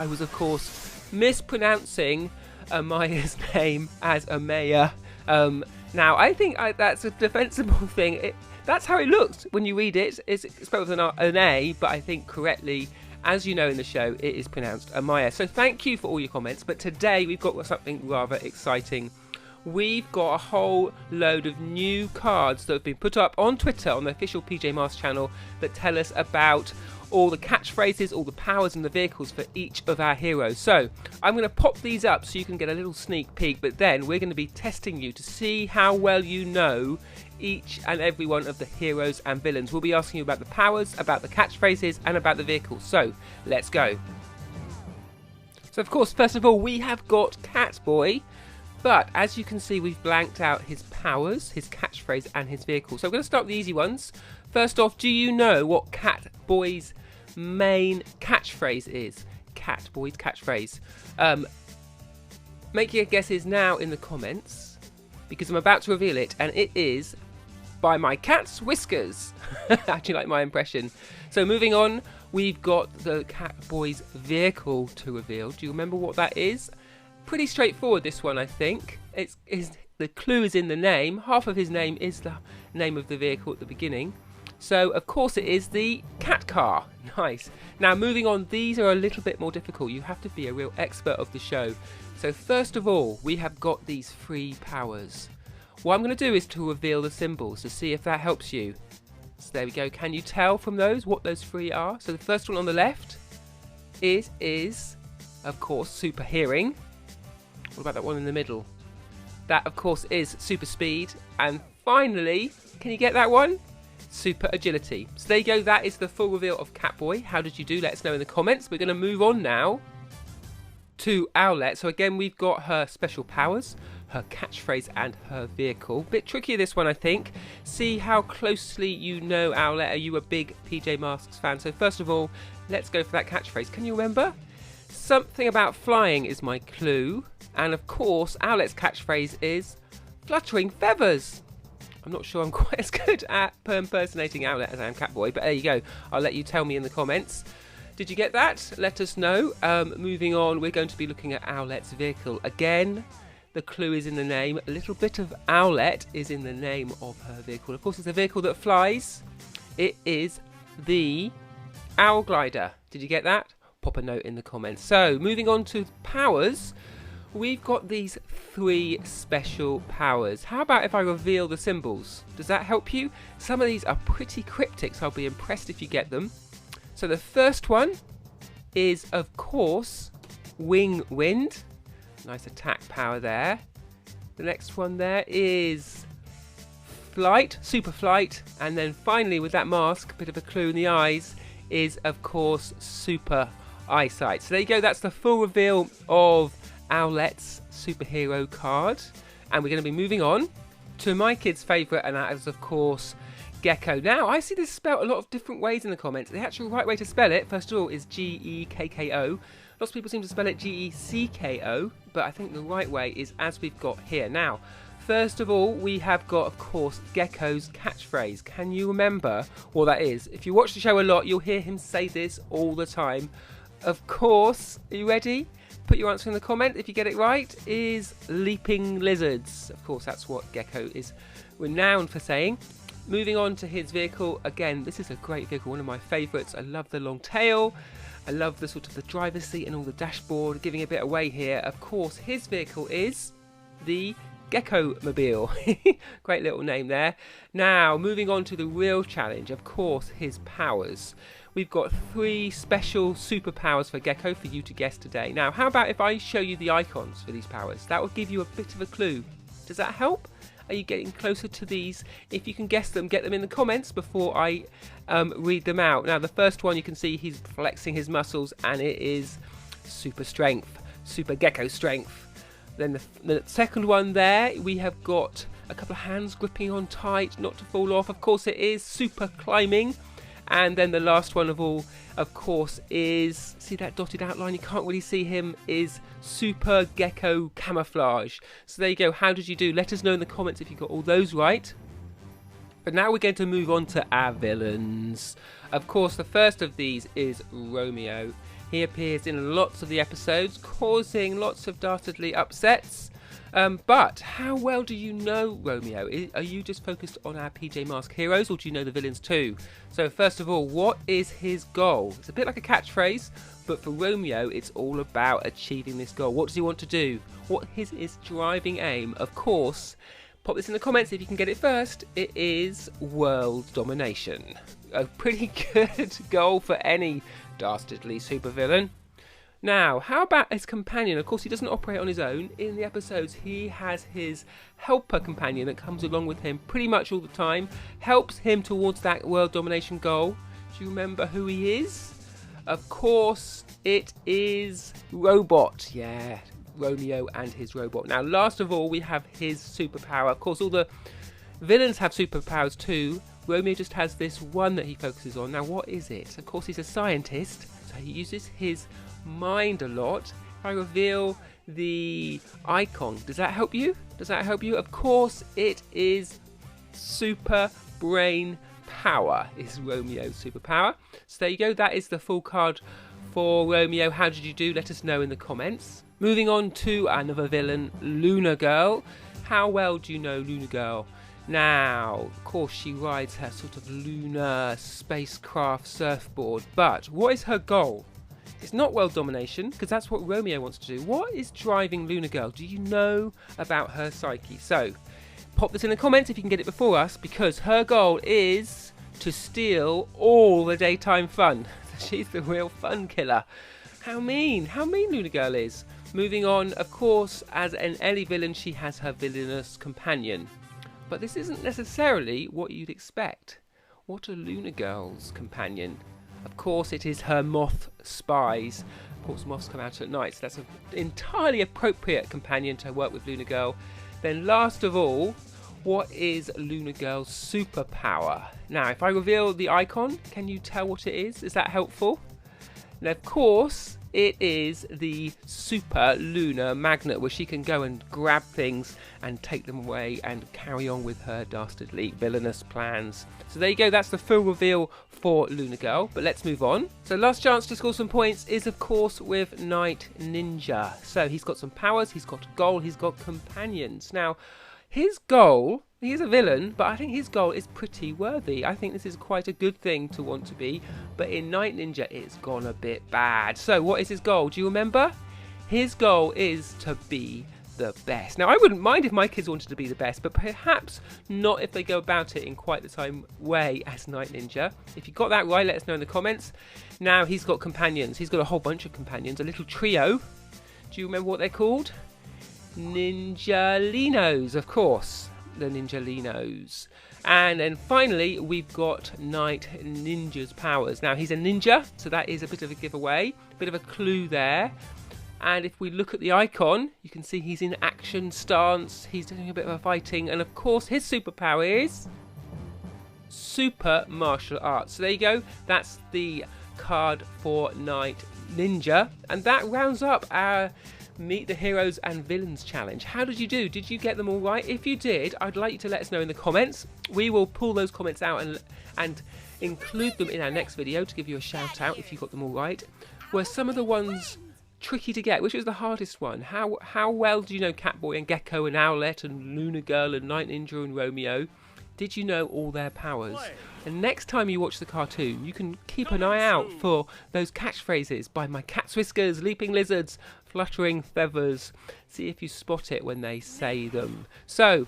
I was, of course, mispronouncing Amaya's name as Amaya. Now, I think that's a defensible thing. That's how it looks when you read it. It's spelled with an A, but I think correctly, as you know in the show, it is pronounced Amaya. So thank you for all your comments. But today we've got something rather exciting. We've got a whole load of new cards that have been put up on Twitter, on the official PJ Masks channel, that tell us about all the catchphrases, all the powers and the vehicles for each of our heroes. So I'm going to pop these up so you can get a little sneak peek, but then we're going to be testing you to see how well you know each and every one of the heroes and villains. We'll be asking you about the powers, about the catchphrases, and about the vehicles. So let's go. So of course, first of all, we have got Catboy. But as you can see, we've blanked out his powers, his catchphrase, and his vehicle. So I'm going to start with the easy ones. First off, do you know what Catboy's main catchphrase is? Catboy's catchphrase. Make your guesses now in the comments, because I'm about to reveal it, and it is "By my cat's whiskers." I actually like my impression. So moving on, we've got the Catboy's vehicle to reveal. Do you remember what that is? Pretty straightforward, this one, I think. The clue is in the name. Half of his name is the name of the vehicle at the beginning. So, of course, it is the cat car. Nice. Now, moving on, these are a little bit more difficult. You have to be a real expert of the show. So, first of all, we have got these 3 powers. What I'm going to do is to reveal the symbols to see if that helps you. So, there we go. Can you tell from those what those 3 are? So, the first one on the left is of course, super hearing. What about that one in the middle? That, of course, is super speed. And finally, can you get that one? Super agility. So there you go. That is the full reveal of Catboy. How did you do? Let us know in the comments. We're going to move on now to Owlette. So again, we've got her special powers, her catchphrase, and her vehicle. Bit trickier, this one, I think. See how closely you know Owlette. Are you a big PJ Masks fan? So first of all, let's go for that catchphrase. Can you remember? Something about flying is my clue. And of course, Owlette's catchphrase is fluttering feathers. I'm not sure I'm quite as good at impersonating Owlette as I am Catboy, but there you go. I'll let you tell me in the comments. Did you get that? Let us know. Moving on, we're going to be looking at Owlette's vehicle. Again, the clue is in the name. A little bit of Owlette is in the name of her vehicle. Of course, it's a vehicle that flies. It is the Owl Glider. Did you get that? Pop a note in the comments. So, moving on to powers. We've got these 3 special powers. How about if I reveal the symbols? Does that help you? Some of these are pretty cryptic, so I'll be impressed if you get them. So the first one is, of course, Wing Wind. Nice attack power there. The next one there is Flight, Super Flight. And then finally, with that mask, a bit of a clue in the eyes, is, of course, Super Eyesight. So there you go. That's the full reveal of Owlette's superhero card, and we're going to be moving on to my kid's favourite, and that is, of course, Gekko. Now, I see this spelled a lot of different ways in the comments. The actual right way to spell it, first of all, is Gekko. Lots of people seem to spell it Gecko, but I think the right way is as we've got here. Now, first of all, we have got, of course, Gekko's catchphrase. Can you remember what that is? If you watch the show a lot, you'll hear him say this all the time. Of course, are you ready? Put your answer in the comment if you get it right. Is leaping lizards. Of course, that's what Gekko is renowned for saying. Moving on to his vehicle. Again, this is a great vehicle, one of my favourites. I love the long tail. I love the sort of the driver's seat and all the dashboard, giving a bit away here. Of course, his vehicle is the Gekko-mobile. Great little name there. Now, moving on to the real challenge. Of course, his powers. We've got 3 special superpowers for Gekko for you to guess today. Now, how about if I show you the icons for these powers? That will give you a bit of a clue. Does that help? Are you getting closer to these? If you can guess them, get them in the comments before I read them out. Now, the first one, you can see he's flexing his muscles, and it is super strength, super Gekko strength. Then the second one there, we have got a couple of hands gripping on tight, not to fall off. Of course, it is super climbing. And then the last one of all, of course, is, see that dotted outline? You can't really see him, is Super Gekko Camouflage. So there you go. How did you do? Let us know in the comments if you got all those right. But now we're going to move on to our villains. Of course, the first of these is Romeo. He appears in lots of the episodes, causing lots of dastardly upsets. But how well do you know Romeo? Are you just focused on our PJ Masks heroes, or do you know the villains too? So first of all, what is his goal? It's a bit like a catchphrase, but for Romeo, it's all about achieving this goal. What does he want to do? What is his driving aim? Of course, pop this in the comments if you can get it first. It is world domination. A pretty good goal for any dastardly supervillain. Now, how about his companion? Of course, he doesn't operate on his own. In the episodes, he has his helper companion that comes along with him pretty much all the time, helps him towards that world domination goal. Do you remember who he is? Of course, it is Robot. Yeah, Romeo and his robot. Now, last of all, we have his superpower. Of course, all the villains have superpowers too. Romeo just has this one that he focuses on. Now, what is it? Of course, he's a scientist, so he uses his mind a lot. If I reveal the icon, does that help you? Does that help you? Of course, it is super brain power is Romeo's superpower. So there you go. That is the full card for Romeo. How did you do? Let us know in the comments. Moving on to another villain, Luna Girl. How well do you know Luna Girl? Now, of course, she rides her sort of lunar spacecraft surfboard, but what is her goal? It's not world domination, because that's what Romeo wants to do. What is driving Luna Girl? Do you know about her psyche? So, pop this in the comments if you can get it before us, because her goal is to steal all the daytime fun. She's the real fun killer. How mean Luna Girl is. Moving on, of course, as an Ellie villain, she has her villainous companion. But this isn't necessarily what you'd expect. What are Luna Girl's companion? Of course, it is her moth spies. Of course, moths come out at night, so that's an entirely appropriate companion to work with Luna Girl. Then last of all, what is Luna Girl's superpower? Now, if I reveal the icon, can you tell what it is? Is that helpful? Now, of course, it is the super lunar magnet, where she can go and grab things and take them away and carry on with her dastardly villainous plans. So there you go, that's the full reveal for Luna Girl, but let's move on. So last chance to score some points is of course with Night Ninja. So he's got some powers, he's got a goal, he's got companions. Now his goal, he is a villain, but I think his goal is pretty worthy. I think this is quite a good thing to want to be, but in Night Ninja it's gone a bit bad. So what is his goal? Do you remember? His goal is to be the best. Now I wouldn't mind if my kids wanted to be the best, but perhaps not if they go about it in quite the same way as Night Ninja. If you got that right, let us know in the comments. Now he's got companions. He's got a whole bunch of companions, a little trio. Do you remember what they're called? Ninjalinos, of course. The Ninjalinos. And then finally we've got Night Ninja's powers. Now he's a ninja, so that is a bit of a giveaway, a bit of a clue there. And if we look at the icon, you can see he's in action stance, he's doing a bit of a fighting, and of course his superpower is super martial arts. So there you go, that's the card for Night Ninja, and that rounds up our Meet the Heroes and Villains challenge. How did you do? Did you get them all right? If you did, I'd like you to let us know in the comments. We will pull those comments out and include them in our next video to give you a shout out if you got them all right. Were some of the ones tricky to get? Which was the hardest one? How well do you know Catboy and Gekko and Owlette and Luna Girl and Night Ninja and Romeo? Did you know all their powers? And next time you watch the cartoon, you can keep an eye out for those catchphrases by my cat's whiskers, leaping lizards, fluttering feathers. See if you spot it when they say them. So,